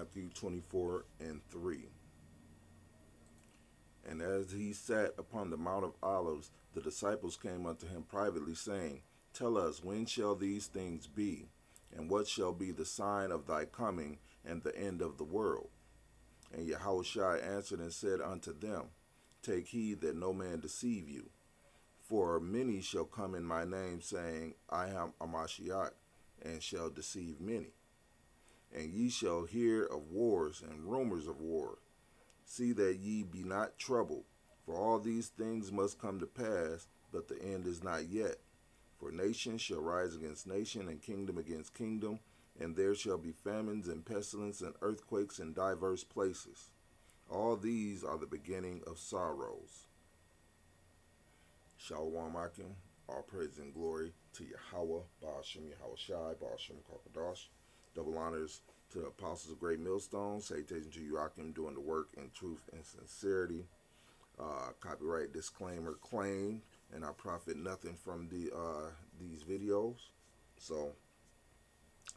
Matthew 24:3. And as he sat upon the Mount of Olives, the disciples came unto him privately, saying, Tell us, when shall these things be? And what shall be the sign of thy coming and the end of the world? And Yahushua answered and said unto them, Take heed that no man deceive you. For many shall come in my name, saying, I am Amashiach, and shall deceive many. And ye shall hear of wars and rumors of war. See that ye be not troubled, for all these things must come to pass, but the end is not yet. For nation shall rise against nation, and kingdom against kingdom, and there shall be famines and pestilence and earthquakes in divers places. All these are the beginning of sorrows. Shalom Akim, all praise and glory to Yahweh, Ba'ashem Yahushai, Ba'ashem Kakadash. Double honors to the apostles of Great Millstone, salutations to you Akim, doing the work in truth and sincerity. Copyright disclaimer claimed, and I profit nothing from these videos. So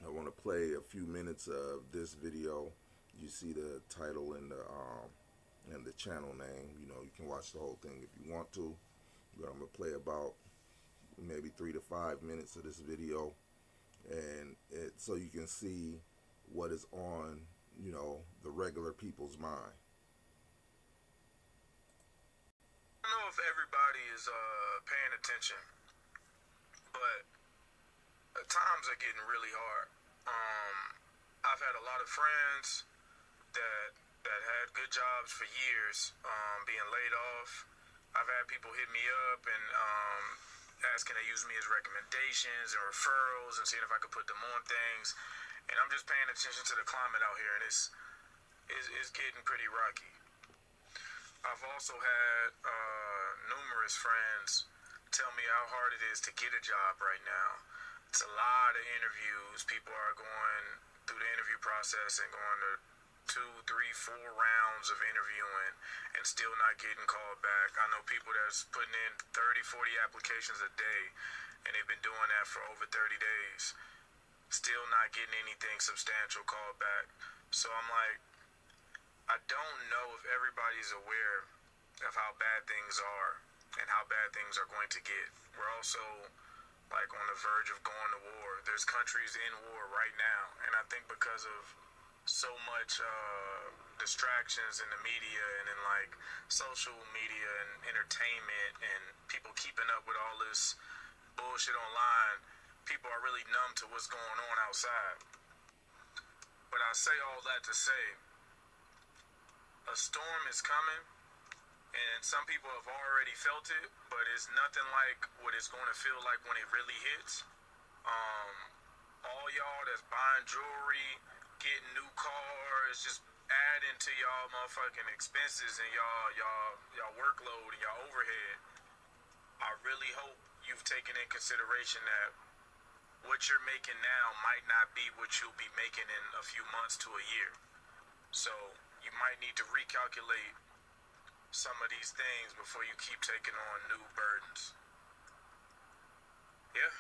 I want to play a few minutes of this video. You see the title and the channel name. You know, you can watch the whole thing if you want to, but I'm gonna play about maybe 3 to 5 minutes of this video, and so you can see what is on, you know, the regular people's mind. I don't know if everybody is paying attention, but times are getting really hard. I've had a lot of friends that had good jobs for years, being laid off. I've had people hit me up and asking to use me as recommendations and referrals and seeing if I could put them on things. And I'm just paying attention to the climate out here, and it's getting pretty rocky. I've also had numerous friends tell me how hard it is to get a job right now. It's a lot of interviews. People are going through the interview process and going to 2, 3, 4 rounds of interviewing and still not getting called back. I know people that's putting in 30, 40 applications a day, and they've been doing that for over 30 days. Still not getting anything substantial called back. So I'm like, I don't know if everybody's aware of how bad things are and how bad things are going to get. We're also like on the verge of going to war. There's countries in war right now, and I think because of so much distractions in the media and in like social media and entertainment and people keeping up with all this bullshit online, people are really numb to what's going on outside. But I say all that to say, a storm is coming, and some people have already felt it, but it's nothing like what it's going to feel like when it really hits. All y'all that's buying jewelry, getting new cars, just adding to y'all motherfucking expenses and y'all workload and y'all overhead. I really hope you've taken in consideration that what you're making now might not be what you'll be making in a few months to a year. So you might need to recalculate some of these things before you keep taking on new burdens. Yeah,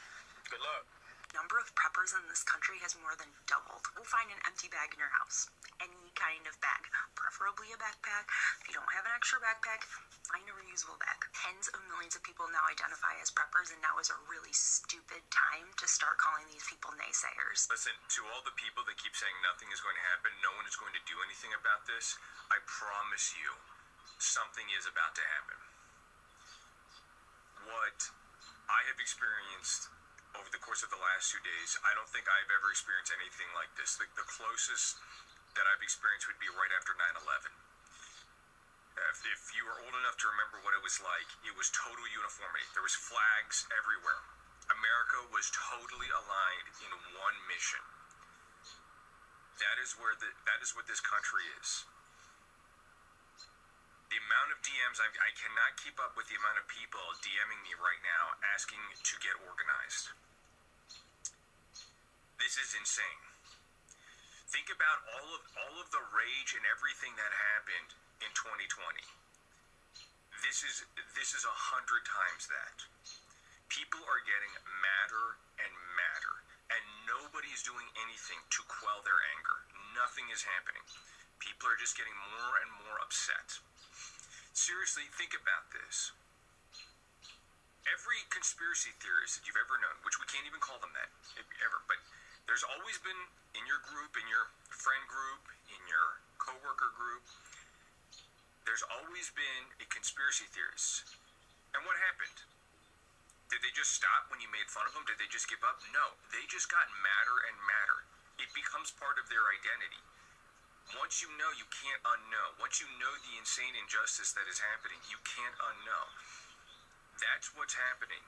good luck. Number of preppers in this country has more than doubled. We'll find an empty bag in your house. Any kind of bag, preferably a backpack. If you don't have an extra backpack, find a reusable bag. Tens of millions of people now identify as preppers, and now is a really stupid time to start calling these people naysayers. Listen, to all the people that keep saying nothing is going to happen, no one is going to do anything about this, I promise you, something is about to happen. What I have experienced over the course of the last 2 days, I don't think I've ever experienced anything like this. The closest that I've experienced would be right after 9/11. If you were old enough to remember what it was like, it was total uniformity. There was flags everywhere. America was totally aligned in one mission. That is what this country is. The amount of DMs, I cannot keep up with the amount of people DMing me right now asking to get organized. This is insane. Think about all of the rage and everything that happened in 2020. This is 100 times that. People are getting madder and madder, and nobody's doing anything to quell their anger. nothing is happening. People are just getting more and more upset. Seriously, think about this. Every conspiracy theorist that you've ever known, which we can't even call them that, ever, but there's always been in your group, in your friend group, in your coworker group, there's always been a conspiracy theorist. And what happened? Did they just stop when you made fun of them? Did they just give up? No, they just got madder and madder. It becomes part of their identity. Once you know, you can't unknow. Once you know the insane injustice that is happening, you can't unknow. That's what's happening.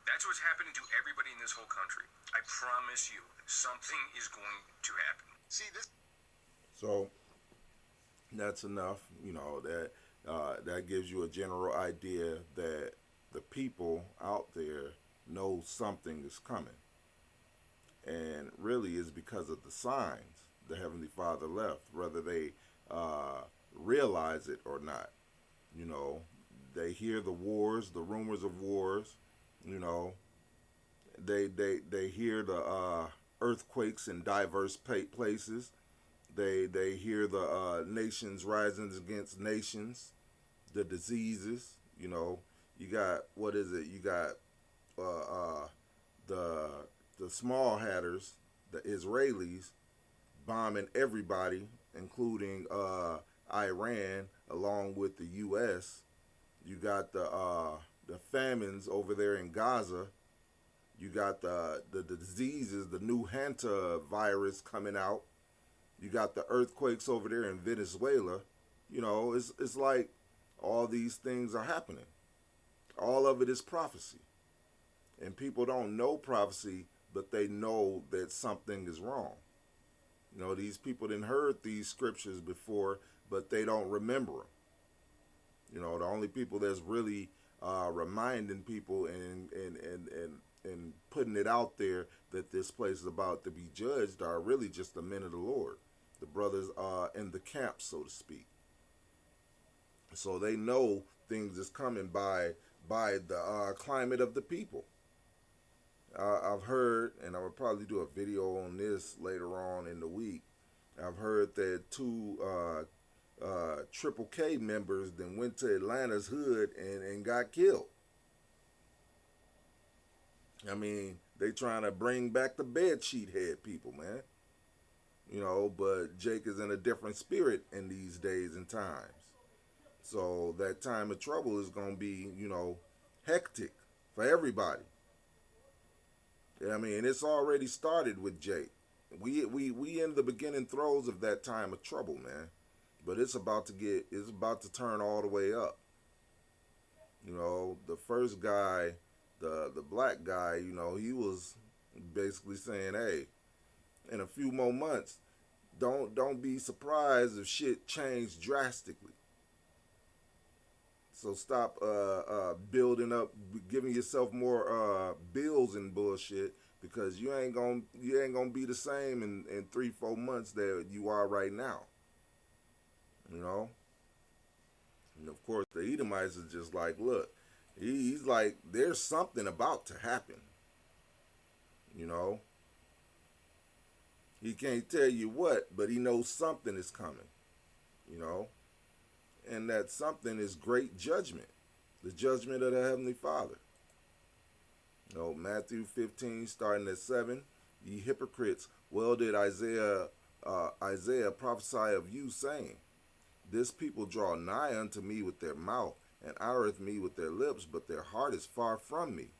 That's what's happening to everybody in this whole country. I promise you, something is going to happen. See this? So that's enough. That gives you a general idea that the people out there know something is coming, and really is because of the signs the Heavenly Father left, whether they realize it or not. They hear the wars, the rumors of wars. They hear the earthquakes in diverse places. They hear the nations rising against nations, the diseases. You got, what is it? You got the small hatters, the Israelis, bombing everybody, including Iran, along with the U.S. You got the famines over there in Gaza. You got the diseases, the new Hanta virus coming out. You got the earthquakes over there in Venezuela. It's like all these things are happening. All of it is prophecy. And people don't know prophecy, but they know that something is wrong. These people didn't heard these scriptures before, but they don't remember them. The only people that's really reminding people and putting it out there that this place is about to be judged are really just the men of the Lord, the brothers in the camp, so to speak. So they know things is coming by the climate of the people. I've heard, and I will probably do a video on this later on in the week, I've heard that two Triple K members then went to Atlanta's hood and got killed. I mean, they trying to bring back the bedsheet head people, man. But Jake is in a different spirit in these days and times. So that time of trouble is going to be, hectic for everybody. I mean, it's already started with Jake. We in the beginning throes of that time of trouble, man. But it's about to turn all the way up. The first guy, the black guy, he was basically saying, hey, in a few more months, don't be surprised if shit changed drastically. So stop building up, giving yourself more bills and bullshit, because you ain't gonna be the same in 3-4 months that you are right now. And of course the Edomites is just like, look, he's like, there's something about to happen. He can't tell you what, but he knows something is coming. And that something is great judgment, the judgment of the Heavenly Father. Matthew 15, starting at 7, ye hypocrites, well did Isaiah prophesy of you, saying, this people draw nigh unto me with their mouth, and honoreth me with their lips, but their heart is far from me.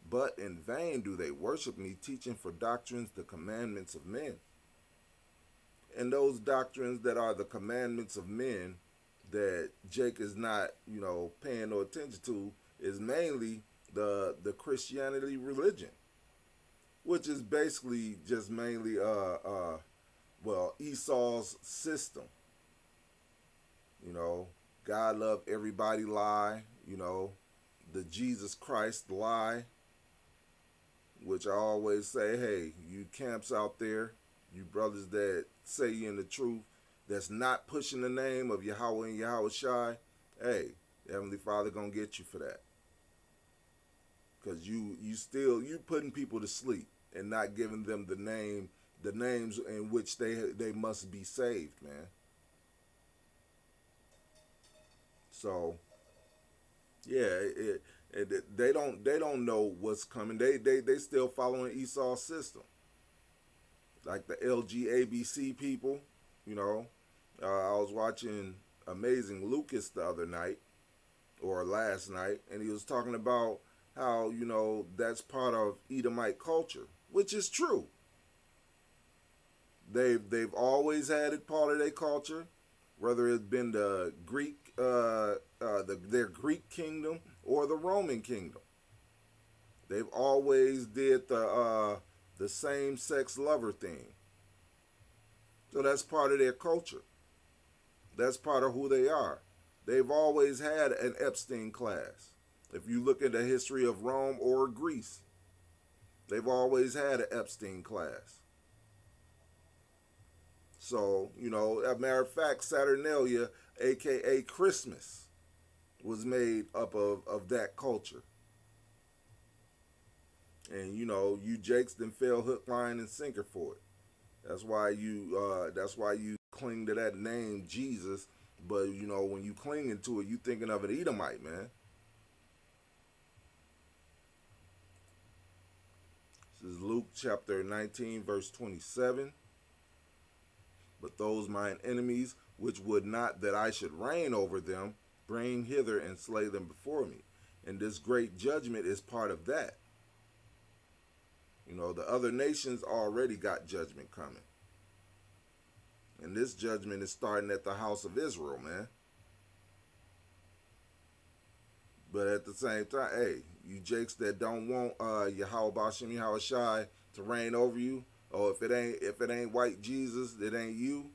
But in vain do they worship me, teaching for doctrines the commandments of men. And those doctrines that are the commandments of men that Jake is not, paying no attention to, is mainly the Christianity religion, which is basically just mainly Esau's system. God love everybody lie, the Jesus Christ lie, which I always say, hey, you camps out there, you brothers that say you're in the truth, that's not pushing the name of Yahweh and Yahweh Shai, hey, the Heavenly Father gonna get you for that. Because you putting people to sleep and not giving them the name the names in which they must be saved, man. So yeah, they don't know what's coming. They still following Esau's system, like the LGABC people. You know, I was watching Amazing Lucas the other night or last night, and he was talking about how, you know, that's part of Edomite culture, which is true. They've always had it part of their culture, whether it's been the Greek their Greek kingdom or the Roman kingdom. They've always did the same sex lover thing. So that's part of their culture. That's part of who they are. They've always had an Epstein class. If you look at the history of Rome or Greece, they've always had an Epstein class. So, you know, as a matter of fact, Saturnalia, aka Christmas, was made up of that culture. And, you know, you Jakes then fell hook, line, and sinker for it. That's why you cling to that name, Jesus. But, you know, when you clinging to it, you thinking of an Edomite, man. This is Luke chapter 19, verse 27. But those mine enemies, which would not that I should reign over them, bring hither and slay them before me. And this great judgment is part of that. You know, the other nations already got judgment coming. And this judgment is starting at the house of Israel, man. But at the same time, hey, you jakes that don't want Yahweh Bashem Yahweh Shai to reign over you, or if it ain't white Jesus, it ain't you.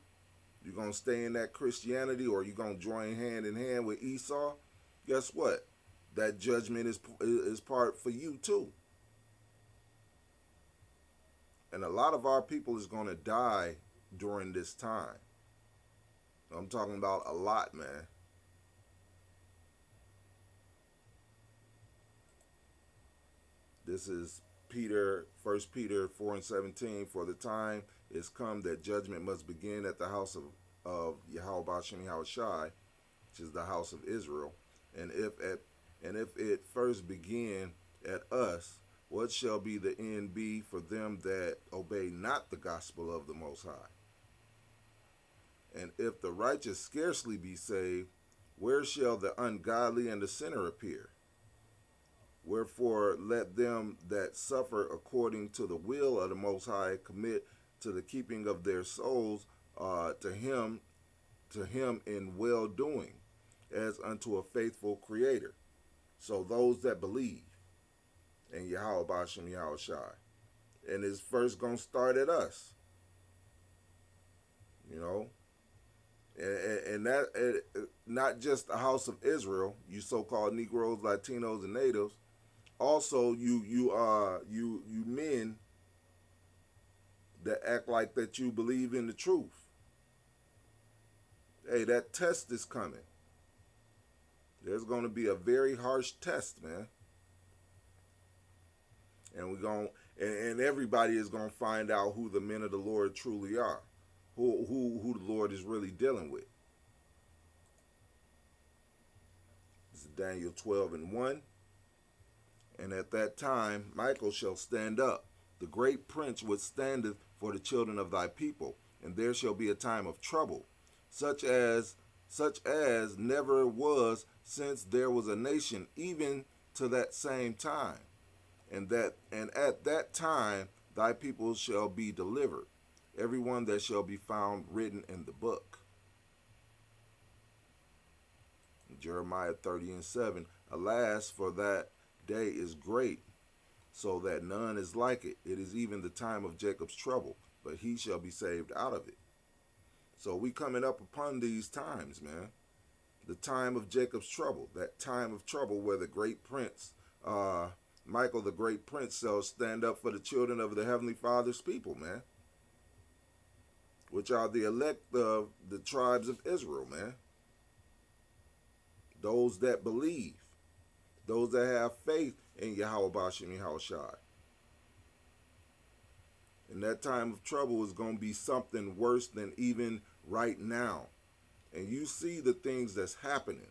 You're gonna stay in that Christianity, or you're gonna join hand in hand with Esau. Guess what? That judgment is part for you too. And a lot of our people is gonna die during this time. I'm talking about a lot, man. This is Peter, 1 Peter 4:17. For the time is come that judgment must begin at the house of Yahweh Bashem Yahweh Shai, which is the house of Israel. And if it first begin at us, what shall be the end be for them that obey not the gospel of the Most High? And if the righteous scarcely be saved, where shall the ungodly and the sinner appear? Wherefore let them that suffer according to the will of the Most High commit to the keeping of their souls to him in well doing, as unto a faithful Creator. So those that believe in Yahweh Bashem Yahweh Shai, and it's first gonna start at us, you know, and that not just the house of Israel, you so-called Negroes, Latinos, and natives. Also, you men that act like that you believe in the truth. Hey, that test is coming. There's going to be a very harsh test, man. And and everybody is going to find out who the men of the Lord truly are, who the Lord is really dealing with. This is Daniel 12:1. And at that time Michael shall stand up, the great prince which standeth for the children of thy people, and there shall be a time of trouble, such as never was since there was a nation, even to that same time. And at that time thy people shall be delivered, everyone that shall be found written in the book. Jeremiah 30:7. Alas, for that day is great, so that none is like it. It is even the time of Jacob's trouble, but he shall be saved out of it. So we coming up upon these times, man. The time of Jacob's trouble, that time of trouble where the great prince, Michael the great prince, shall stand up for the children of the Heavenly Father's people, man, which are the elect of the tribes of Israel, man. Those that believe, those that have faith in Yahweh Bashem Yahweh Shai. And that time of trouble is going to be something worse than even right now. And you see the things that's happening.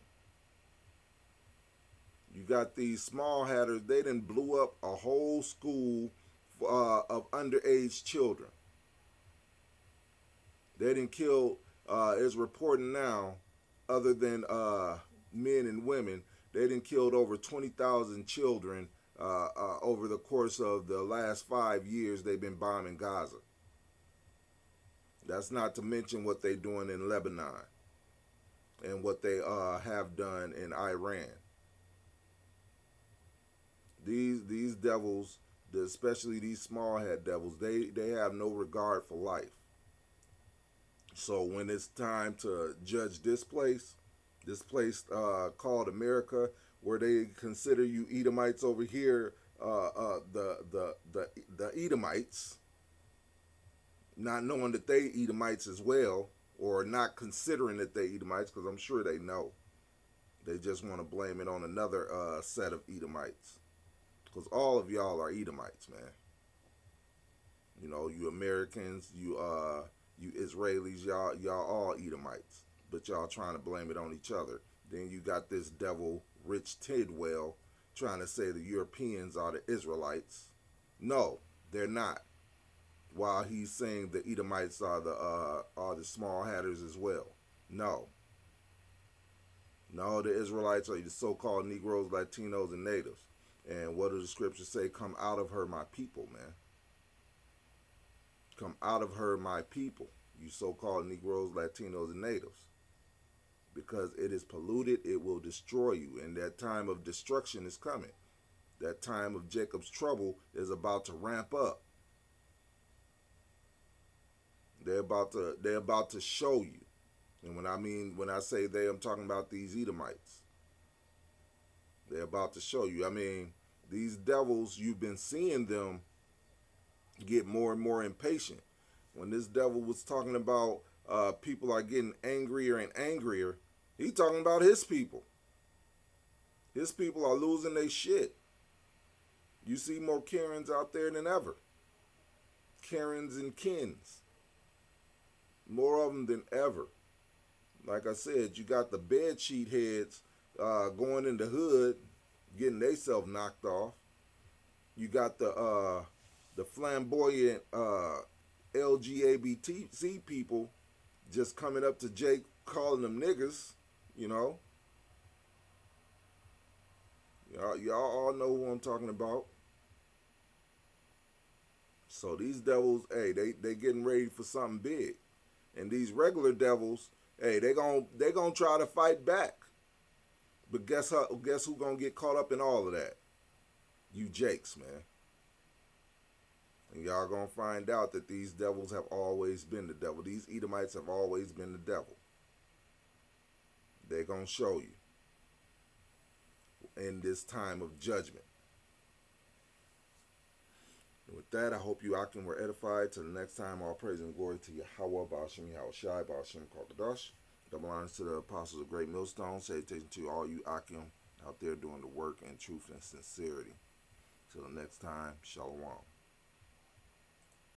You got these small hatters. They done blew up a whole school of underage children. They done killed, is reporting now, other than men and women, they done killed over 20,000 children over the course of the last 5 years they've been bombing Gaza. That's not to mention what they're doing in Lebanon and what they have done in Iran. These devils, especially these small head devils, they have no regard for life. So when it's time to judge this place called America, where they consider you Edomites over here, the Edomites, not knowing that they Edomites as well, or not considering that they Edomites, because I'm sure they know. They just want to blame it on another set of Edomites, because all of y'all are Edomites, man. You know, you Americans, you Israelis, y'all all Edomites, but y'all trying to blame it on each other. Then you got this devil, Rich Tidwell, trying to say the Europeans are the Israelites. No, they're not. While he's saying the Edomites are the small hatters as well. No, the Israelites are the so-called Negroes, Latinos, and natives. And what do the scriptures say? Come out of her, my people, man. Come out of her, my people, you so-called Negroes, Latinos, and natives. Because it is polluted, it will destroy you. And that time of destruction is coming. That time of Jacob's trouble is about to ramp up. They're about to show you. And when I say they, I'm talking about these Edomites. They're about to show you. I mean, these devils, you've been seeing them get more and more impatient. When this devil was talking about people are getting angrier and angrier, he talking about his people. His people are losing their shit. You see more Karens out there than ever. Karens and Kens. More of them than ever. Like I said, you got the bedsheet heads going in the hood, getting themselves knocked off. You got the flamboyant LGBT people just coming up to Jake, calling them niggas, you know. Y'all all know who I'm talking about. So these devils, hey, they getting ready for something big. And these regular devils, hey, they gonna try to fight back. But guess who gonna get caught up in all of that? You Jakes, man. And y'all gonna find out that these devils have always been the devil. These Edomites have always been the devil. They're gonna show you in this time of judgment. And with that, I hope you Akim were edified. Till the next time, all praise and glory to Yahweh, Ba'ashem, Yahweh Shai, Ba'ashem, Kakadosh. Double honors to the apostles of Great Millstone. Salutation to all you Akim out there doing the work in truth and sincerity. Till the next time, Shalom.